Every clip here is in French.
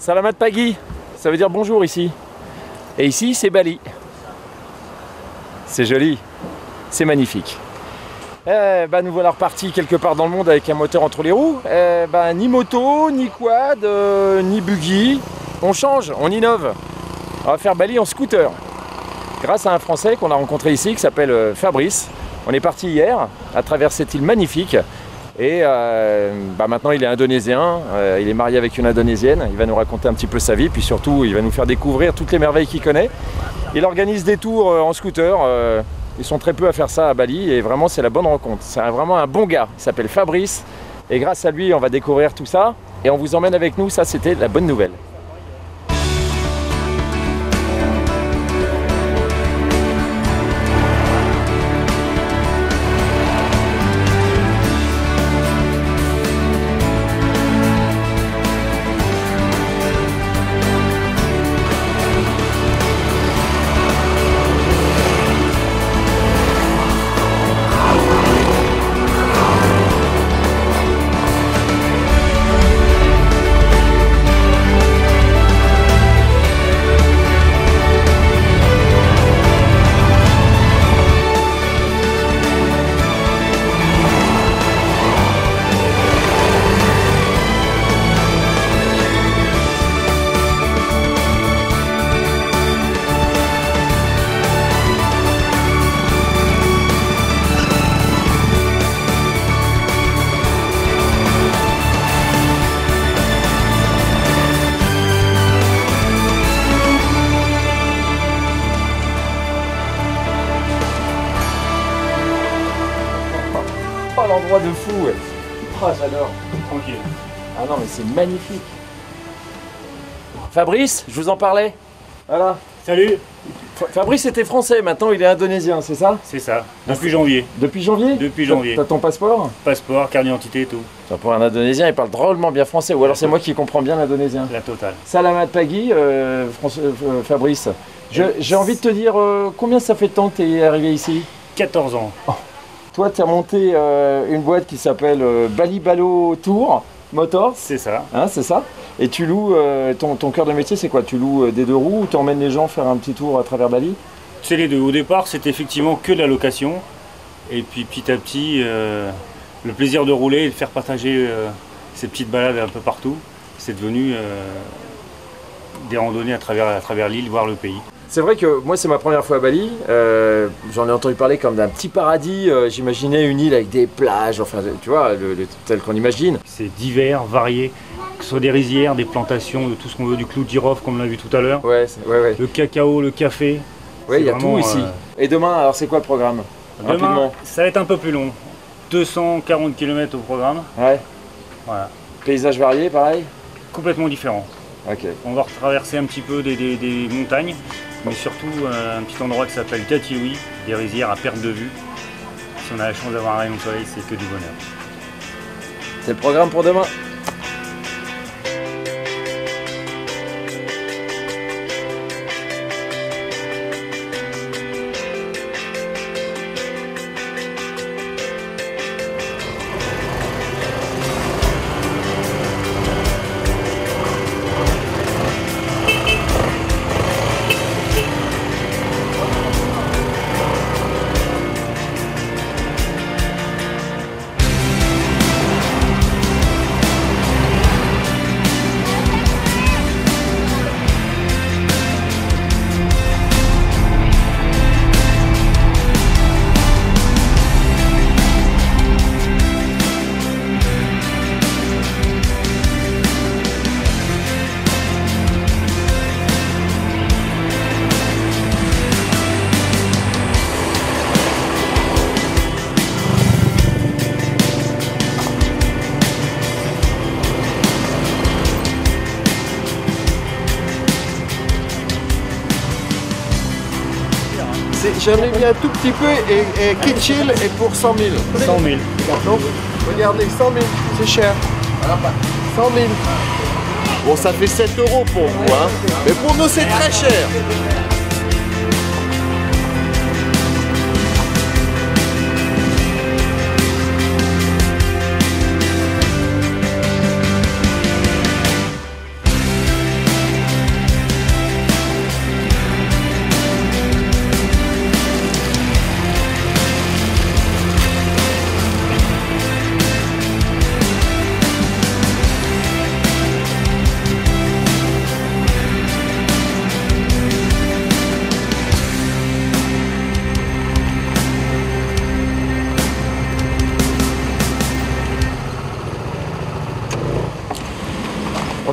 Salamat pagi, ça veut dire bonjour ici. Et ici, c'est Bali. C'est joli, c'est magnifique. Nous voilà repartis quelque part dans le monde avec un moteur entre les roues. Ni moto, ni quad, ni buggy. On change, on innove. On va faire Bali en scooter. Grâce à un Français qu'on a rencontré ici qui s'appelle Fabrice. On est parti hier à travers cette île magnifique. Et maintenant il est indonésien, il est marié avec une indonésienne. Il va nous raconter un petit peu sa vie, puis surtout il va nous faire découvrir toutes les merveilles qu'il connaît. Il organise des tours en scooter. Ils sont très peu à faire ça à Bali et vraiment c'est la bonne rencontre. C'est vraiment un bon gars, il s'appelle Fabrice et grâce à lui on va découvrir tout ça et on vous emmène avec nous, ça c'était la bonne nouvelle. Oh l'endroit de fou, ouais. Oh j'adore. Tranquille. Ah non mais c'est magnifique. Fabrice, je vous en parlais. Voilà. Salut. Fabrice était français, maintenant il est indonésien, c'est ça? C'est ça, depuis janvier. Depuis janvier? Depuis janvier. T'as ton passeport? Passeport, carte d'identité et tout. Pour un indonésien, il parle drôlement bien français, ou alors c'est moi qui comprends bien l'indonésien. La totale. Salamat pagi, Fabrice. J'ai envie de te dire, combien ça fait de temps que tu es arrivé ici? 14 ans. Oh. Toi, tu as monté une boîte qui s'appelle Bali Balo Tour Motor. C'est ça. Hein, c'est ça. Et tu loues, ton cœur de métier, c'est quoi? Tu loues des deux roues ou tu emmènes les gens faire un petit tour à travers Bali? C'est les deux. Au départ, c'était effectivement que de la location. Et puis petit à petit, le plaisir de rouler et de faire partager ces petites balades un peu partout, c'est devenu des randonnées à travers l'île, voir le pays. C'est vrai que moi c'est ma première fois à Bali, j'en ai entendu parler comme d'un petit paradis, j'imaginais une île avec des plages, enfin tu vois, tel qu'on imagine. C'est divers, varié, que ce soit des rizières, des plantations, de tout ce qu'on veut, du clou de girofle comme on l'a vu tout à l'heure. Ouais. Le cacao, le café. Ouais, il y a tout ici. Et demain, alors c'est quoi le programme? Demain, ça va être un peu plus long, 240 km au programme. Ouais. Voilà. Paysage varié, pareil? Complètement différent. Ok. On va traverser un petit peu des montagnes, mais surtout un petit endroit qui s'appelle Katiwi, des rizières à perte de vue. Si on a la chance d'avoir un rayon de soleil, c'est que du bonheur. C'est le programme pour demain. J'en ai mis un tout petit peu et Kitchil est pour 100 000. 100 000. Donc, regardez, 100 000, c'est cher. 100 000. Bon, ça fait 7 € pour vous, hein. Mais pour nous, c'est très cher.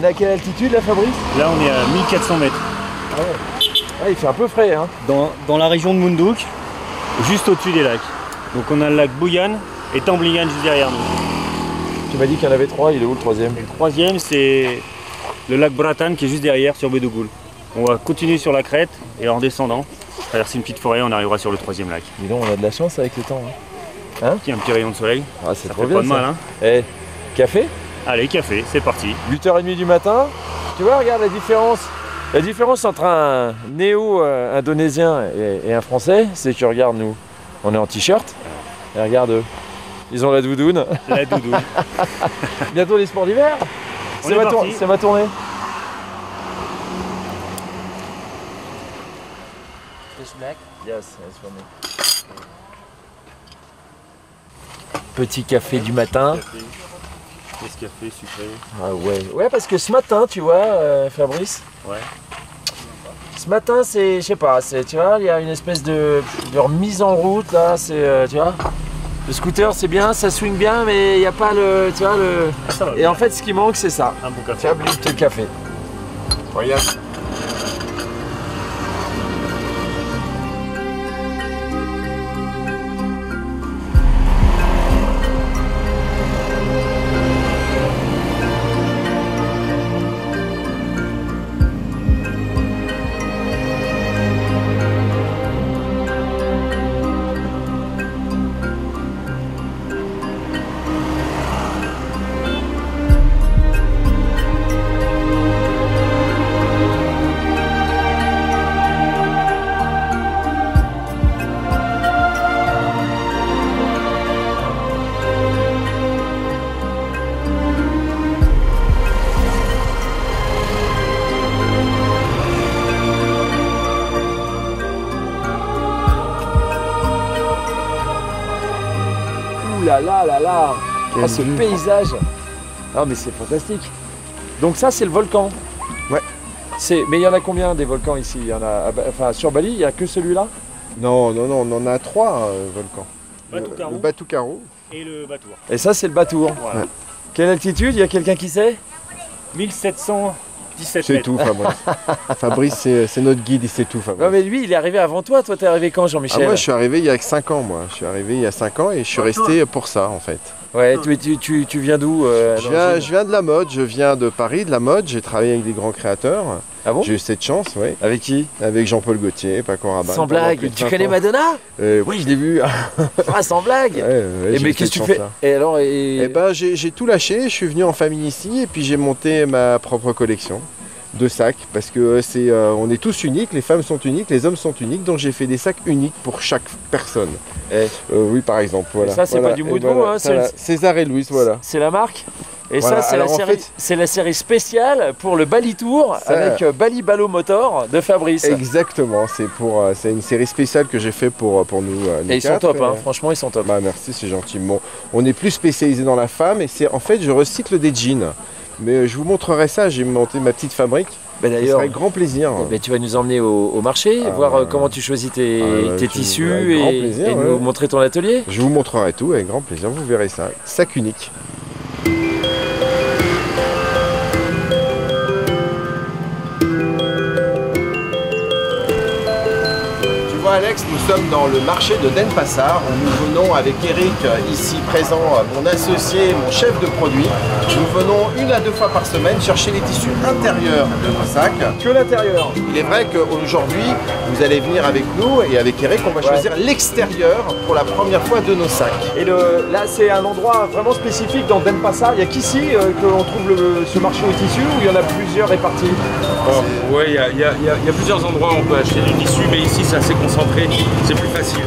est à quelle altitude là, Fabrice? Là, on est à 1400 mètres. Ah ouais. Ah, il fait un peu frais, hein. Dans la région de Munduk, juste au-dessus des lacs. Donc on a le lac Bouyan et Tambligan juste derrière nous. Tu m'as dit qu'il y en avait 3, il est où le troisième? Et le troisième, c'est le lac Bratan qui est juste derrière sur Bédougoul. On va continuer sur la crête et en descendant, traverser une petite forêt, on arrivera sur le troisième lac. Dis donc, on a de la chance avec le temps. Hein? Il y a un petit rayon de soleil, Ah, c'est ça trop fait bien pas de mal. ça. Hein. Eh, café? Allez, café, c'est parti. 8h30 du matin. Tu vois, regarde la différence. La différence entre un néo-indonésien et un français, c'est que regarde nous, on est en t-shirt. Et regarde eux, ils ont la doudoune. La doudoune. Bientôt les sports d'hiver. On est parti. C'est ma tournée. Yes, it's for me. Petit café du matin. Café sucré. Ah ouais. Ouais, parce que ce matin, tu vois, Fabrice. Ouais. Ce matin, c'est, je sais pas, tu vois, il y a une espèce de remise en route là. C'est, tu vois. Le scooter, c'est bien, ça swing bien, mais il n'y a pas le, tu vois, le. Ça va Et bien. en fait, ce qui manque, c'est ça. Un bon café. Tiens, le café. Regarde. Là. Ah, ce paysage. Ah, mais c'est fantastique. Donc ça, c'est le volcan. Ouais. Mais il y en a combien des volcans ici? Il y en a, enfin, sur Bali, il n'y a que celui-là? Non, on en a 3 volcans. Batu-Caru. Le Batu-Caru. Et le Batour. Et ça, c'est le Batour. Voilà. Ouais. Quelle altitude? Il y a quelqu'un qui sait? 1717 C'est mètres. tout, Fabrice. Fabrice, c'est notre guide, il sait tout, Fabrice. Non, mais lui, il est arrivé avant toi. Toi, t'es arrivé quand, Jean-Michel? Moi, je suis arrivé il y a 5 ans, moi. Je suis arrivé il y a 5 ans et je suis resté pour ça, en fait. Ouais, tu viens d'où? Je viens de la mode, je viens de Paris, de la mode. J'ai travaillé avec des grands créateurs. Ah bon? J'ai eu cette chance, oui. Avec qui? Avec Jean-Paul Gaultier, Paco Rabanne. Sans pendant blague. plus de Tu 20 connais ans. Madonna? Oui, je l'ai vu. Ah, sans blague. Et J'ai mais eu qu'est-ce que cette tu fais? chance-là. Et alors, Eh ben, j'ai tout lâché, je suis venu en famille ici et puis j'ai monté ma propre collection de sacs parce que on est tous uniques, les femmes sont uniques, les hommes sont uniques, donc j'ai fait des sacs uniques pour chaque personne. Oui, par exemple, voilà. ça, c'est Voilà. pas du Et bout de vous, hein, voilà. César et Louise, voilà. c'est la marque. Et Voilà, ça, c'est alors, en fait- c'est la série spéciale pour le Bali Tour Ça- avec Bali Balo Motor de Fabrice. Exactement, c'est une série spéciale que j'ai fait pour nous. nous Et ils sont quatre, top, hein. Franchement, ils sont top. Bah merci, c'est gentil. Bon, on est plus spécialisé dans la femme et c'est en fait je recycle des jeans. Mais je vous montrerai ça, j'ai monté ma petite fabrique. Bah, Ce d'ailleurs, sera avec grand plaisir. tu vas nous emmener au marché, Ah, voir ouais. comment tu choisis tes Avec tissus grand et, plaisir, et ouais. nous montrer ton atelier. Je vous montrerai tout avec grand plaisir, vous verrez ça. Sac unique. Tu vois Alex, nous sommes dans le marché de Denpasar où nous venons avec Eric, ici présent, mon associé, mon chef de produit. Nous venons 1 à 2 fois par semaine chercher les tissus intérieurs de nos sacs. Que l'intérieur. Il est vrai qu'aujourd'hui, vous allez venir avec nous et avec Eric, on va choisir l'extérieur pour la première fois de nos sacs. Et là, c'est un endroit vraiment spécifique dans Denpasar. Il n'y a qu'ici qu'on trouve ce marché aux tissus ou il y en a plusieurs répartis? Oui, il y a plusieurs endroits où on peut acheter du tissu, mais ici c'est assez concentré, c'est plus facile.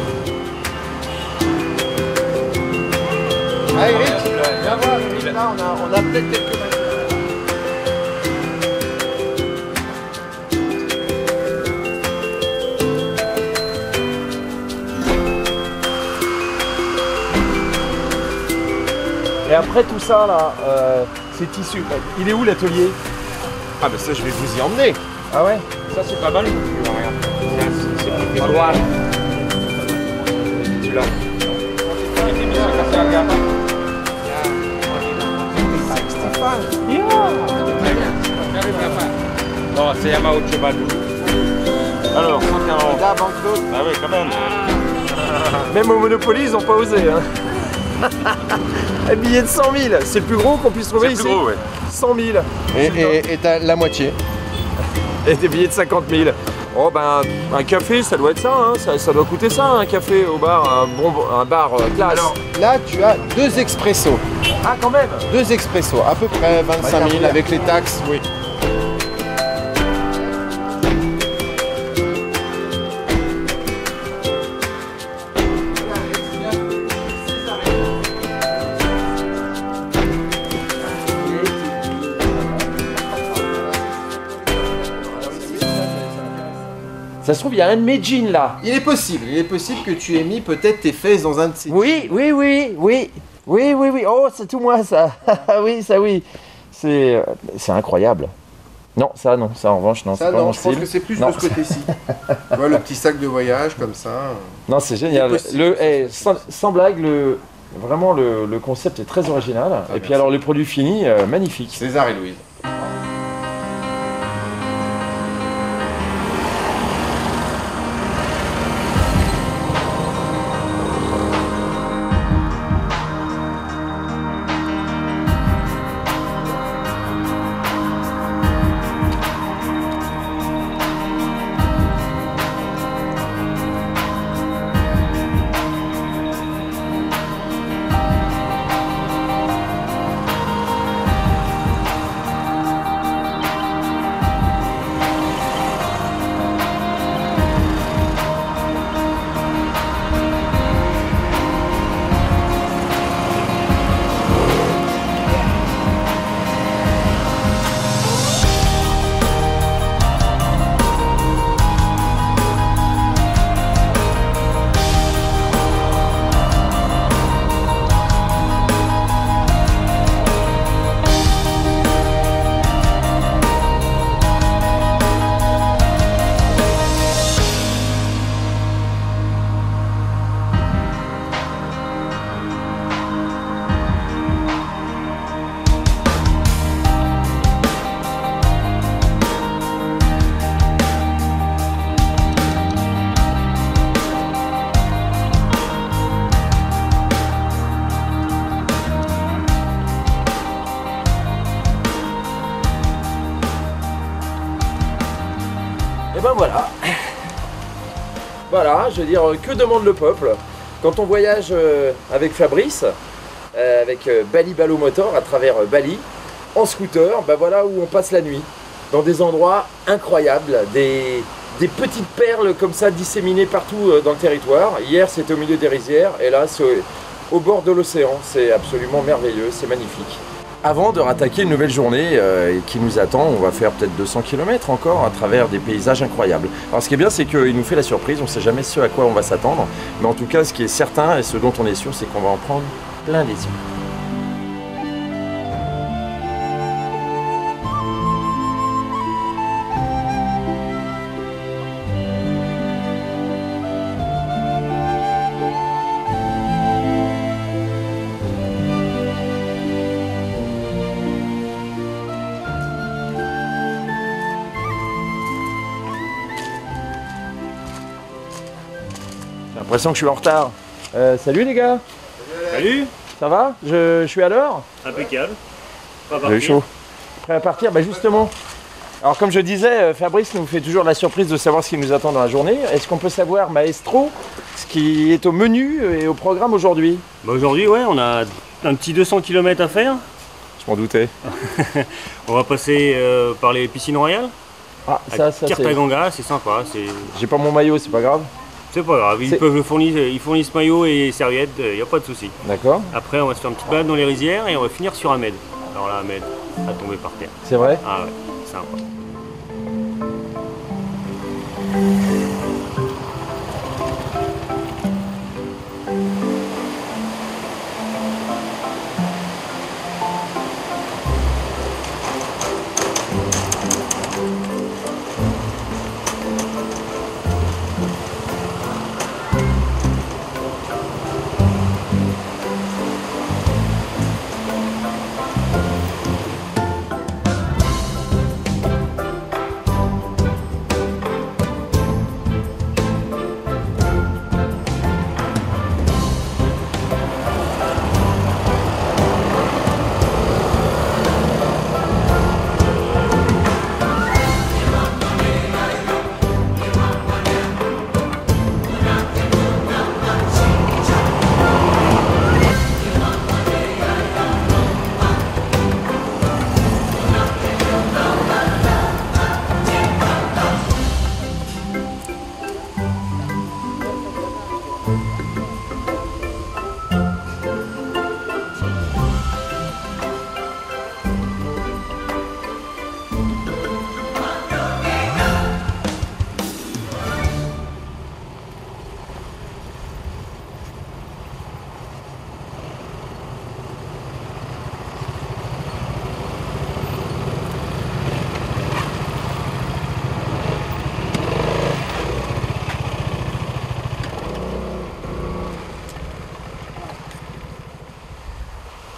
Ah Eric, viens voir, Eric, là on a peut-être quelques mètres. Et après tout ça, là, ces tissus, il est où l'atelier? Ah bah ça je vais vous y emmener. Ah ouais? Ça c'est pas mal, regarde. C'est plus droit. Celui-là. Non, c'est Yamaha Cheval. Alors, 140. La banque Ah oui, quand même. Même au Monopoly, ils n'ont pas osé. Hein. Un billet de 100 000, c'est le plus gros qu'on puisse trouver C'est ici. plus gros, ouais. 100 000. Et t'as la moitié. Et des billets de 50 000. Oh ben, un café, ça doit être ça, hein. Ça doit coûter ça, un café au bar, un bar classe. Alors là, tu as 2 expressos. Ah, quand même. 2 expressos, à peu près 25 000 avec les taxes, oui. Ça se trouve, il y a un de mes jeans là. Il est possible que tu aies mis peut-être tes fesses dans un de ces... Oui. Oh, c'est tout moi ça. Oui, ça oui. C'est incroyable. Non, ça en revanche, non. Ça c'est pas non, mon je pense style. que c'est plus Non. de ce côté-ci. Tu vois, le petit sac de voyage comme ça. Non, c'est génial. C'est possible, Sans blague, vraiment le concept est très original. Ah, et puis merci. alors le produit fini, magnifique. César et Louise. Et ben voilà. Voilà, je veux dire, que demande le peuple? Quand on voyage avec Fabrice, avec Bali Balo Motor à travers Bali, en scooter, ben voilà où on passe la nuit. Dans des endroits incroyables, des petites perles comme ça disséminées partout dans le territoire. Hier c'était au milieu des rizières et là c'est au bord de l'océan. C'est absolument merveilleux, c'est magnifique. Avant de rattaquer une nouvelle journée qui nous attend, on va faire peut-être 200 km encore à travers des paysages incroyables. Alors ce qui est bien, c'est qu'il nous fait la surprise, on ne sait jamais ce à quoi on va s'attendre, mais en tout cas ce qui est certain et ce dont on est sûr, c'est qu'on va en prendre plein les yeux. J'ai l'impression que je suis en retard. Salut les gars, Salut. ça va? Je suis à l'heure? Impeccable. Pas J'ai eu partir. chaud. Prêt à partir? Bah justement. Alors comme je disais, Fabrice nous fait toujours la surprise de savoir ce qui nous attend dans la journée. Est-ce qu'on peut savoir, Maestro, ce qui est au menu et au programme aujourd'hui? Bah aujourd'hui, ouais, on a un petit 200 km à faire. Je m'en doutais. On va passer par les piscines royales. Ah, À c'est... Cartaganga, c'est sympa. J'ai pas mon maillot, c'est pas grave. C'est pas grave, C'est- ils fournissent maillot et serviettes, il n'y a pas de souci. D'accord, Après, on va se faire une petite balade dans les rizières et on va finir sur Ahmed. Alors là, Ahmed, à tomber par terre. c'est vrai? Ah ouais, sympa.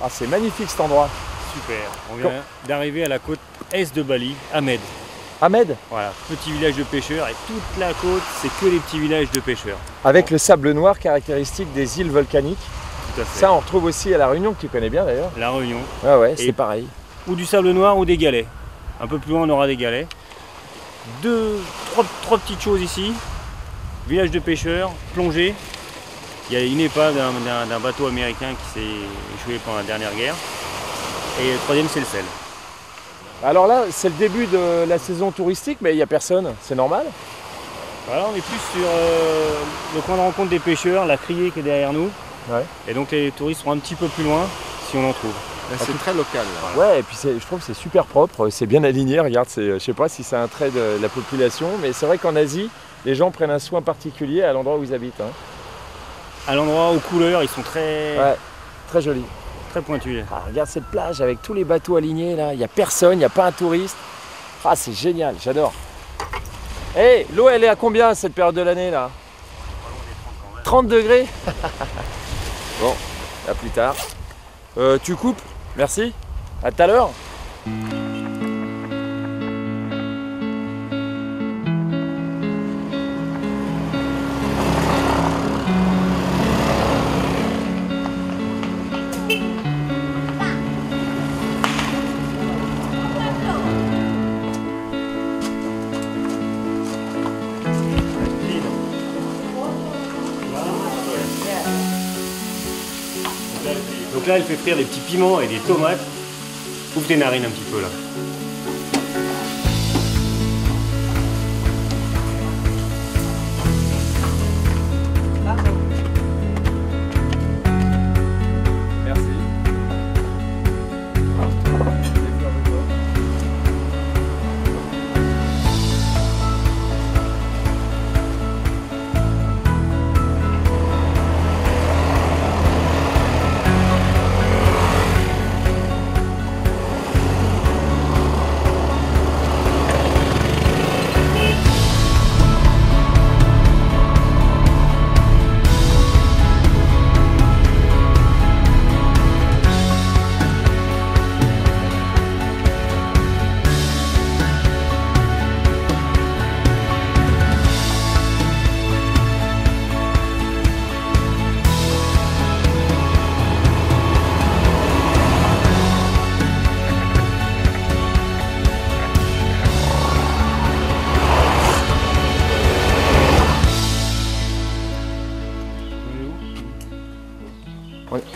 Ah, c'est magnifique cet endroit. Super. On vient d'arriver à la côte est de Bali, Amed. Ahmed, Voilà, petit village de pêcheurs et toute la côte, c'est que les petits villages de pêcheurs. avec le sable noir caractéristique des îles volcaniques. Tout à fait. Ça, on retrouve aussi à La Réunion, que tu connais bien d'ailleurs. La Réunion. Ah ouais, c'est Et- pareil. Ou du sable noir ou des galets. Un peu plus loin, on aura des galets. Trois petites choses ici. Village de pêcheurs, plongée. Il y a une épave d'un bateau américain qui s'est échoué pendant la dernière guerre. Et le troisième, c'est le sel. Alors là, c'est le début de la saison touristique, mais il n'y a personne, c'est normal. Voilà, on est plus sur le coin de rencontre des pêcheurs, la criée qui est derrière nous. Ouais. Et donc les touristes seront un petit peu plus loin si on en trouve. Là, c'est très local. Là. Ouais, et puis je trouve que c'est super propre, c'est bien aligné. Regarde, je sais pas si c'est un trait de la population, mais c'est vrai qu'en Asie, les gens prennent un soin particulier à l'endroit où ils habitent. Hein. À l'endroit aux couleurs, ils sont très, Ouais, très joli. très pointus. Ah, regarde cette plage avec tous les bateaux alignés là, il n'y a personne, il n'y a pas un touriste. Ah, c'est génial, j'adore. Hé, l'eau elle est à combien cette période de l'année là? 30 degrés. Bon, à plus tard. Tu coupes? Merci. À tout à l'heure. Donc là, elle fait frire des petits piments et des tomates. Ouvre tes narines un petit peu là. Merci.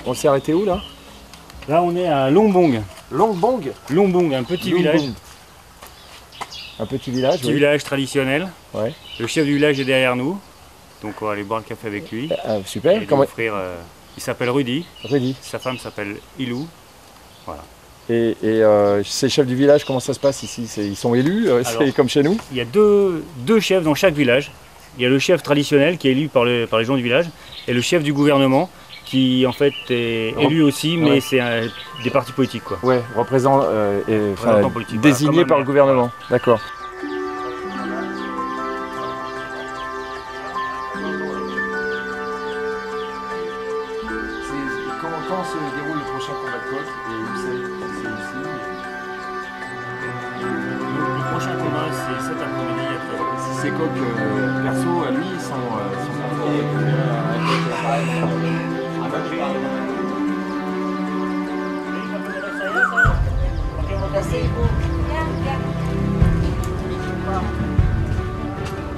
On s'est arrêté où là? Là, on est à Longbong. Longbong. Longbong, un petit village. Un petit village, Petit oui. village traditionnel. Ouais. Le chef du village est derrière nous. Donc on va aller boire le café avec lui. Ah, super. Et lui Comment... offrir, il s'appelle Rudy. Rudy. Sa femme s'appelle Ilou. Et ces chefs du village, comment ça se passe ici? Ils sont élus, c'est Alors- comme chez nous? Il y a deux chefs dans chaque village. Il y a le chef traditionnel qui est élu par les gens du village et le chef du gouvernement qui en fait est élu aussi, mais Ouais. c'est des partis politiques quoi. Ouais, représentant politique, désigné voilà, comme par un le maire. gouvernement. D'accord. Quand se déroule le prochain combat de coq et où c'est ici? Le prochain combat c'est cet après-midi après. Ces coqs perso à lui sont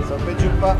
Sampai jumpa.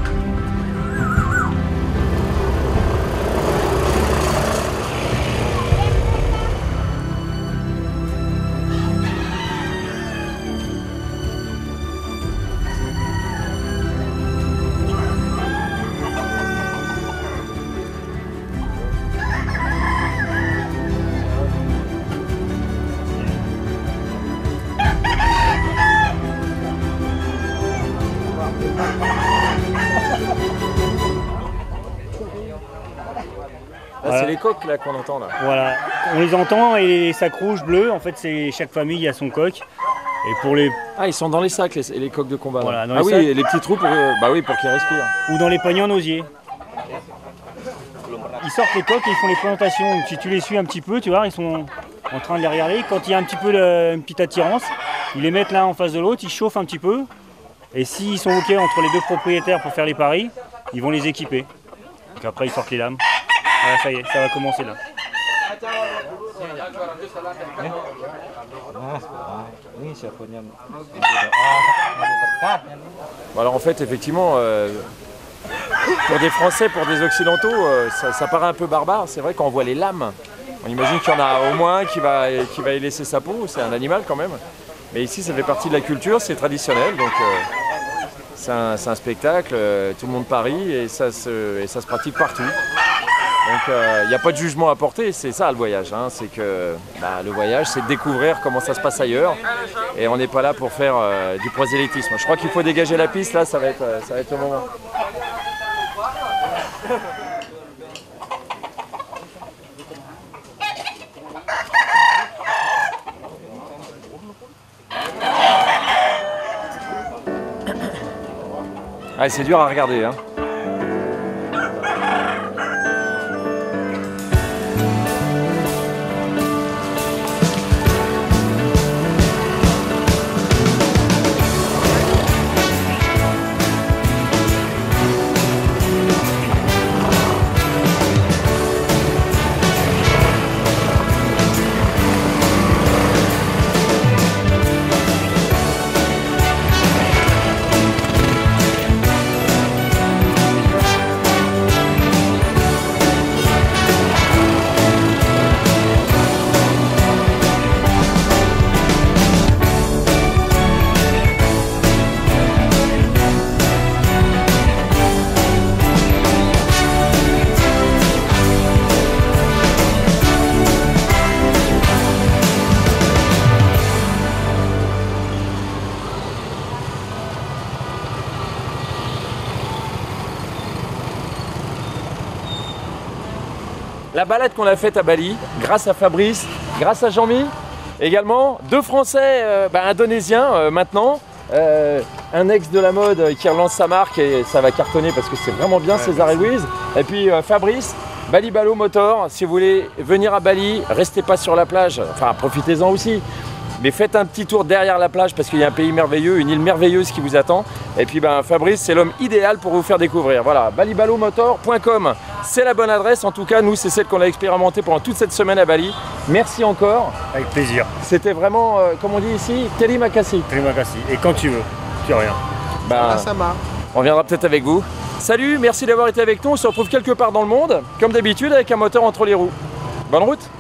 Voilà. C'est les coqs là qu'on entend là. Voilà, on les entend et les sacs rouges, bleus, en fait c'est chaque famille a son coq. Et pour les... Ah, ils sont dans les sacs, les coqs de combat. Voilà, dans ah les oui, sacs. et les petits trous pour, bah oui, pour qu'ils respirent. ou dans les paniers en osier. Ils sortent les coqs et ils font les présentations. Donc, si tu les suis un petit peu, tu vois, ils sont en train de les regarder. Quand il y a un petit peu une petite attirance, ils les mettent l'un en face de l'autre, ils chauffent un petit peu. Et s'ils sont OK entre les deux propriétaires pour faire les paris, ils vont les équiper. Donc après, ils sortent les lames. Voilà, ça y est, ça va commencer là. Bon, alors en fait, effectivement, pour des Français, pour des Occidentaux, ça paraît un peu barbare. C'est vrai qu'on voit les lames. On imagine qu'il y en a au moins qui va y laisser sa peau. C'est un animal quand même. Mais ici, ça fait partie de la culture, c'est traditionnel. Donc c'est un spectacle, tout le monde parie et ça se pratique partout. Donc il n'y a pas de jugement à porter, c'est ça le voyage. Hein. C'est que le voyage, c'est de découvrir comment ça se passe ailleurs. Et on n'est pas là pour faire du prosélytisme. Je crois qu'il faut dégager la piste, là, ça va être le moment. Ah, c'est dur à regarder. Hein. La balade qu'on a faite à Bali, grâce à Fabrice, grâce à Jean-Mi, également 2 Français indonésiens maintenant, un ex de la mode qui relance sa marque et ça va cartonner parce que c'est vraiment bien César et Louise. Et puis Fabrice, Bali Balo Motor, si vous voulez venir à Bali, restez pas sur la plage, enfin profitez-en aussi. Mais faites un petit tour derrière la plage parce qu'il y a un pays merveilleux, une île merveilleuse qui vous attend. Et puis Fabrice, c'est l'homme idéal pour vous faire découvrir. Voilà, balibalomotor.com, c'est la bonne adresse. En tout cas, nous, c'est celle qu'on a expérimentée pendant toute cette semaine à Bali. Merci encore. Avec plaisir. C'était vraiment, comme on dit ici, terima kasih. Terima kasih. Et quand tu veux, tu reviens. Ça marche. On viendra peut-être avec vous. Salut, merci d'avoir été avec nous. On se retrouve quelque part dans le monde, comme d'habitude, avec un moteur entre les roues. Bonne route.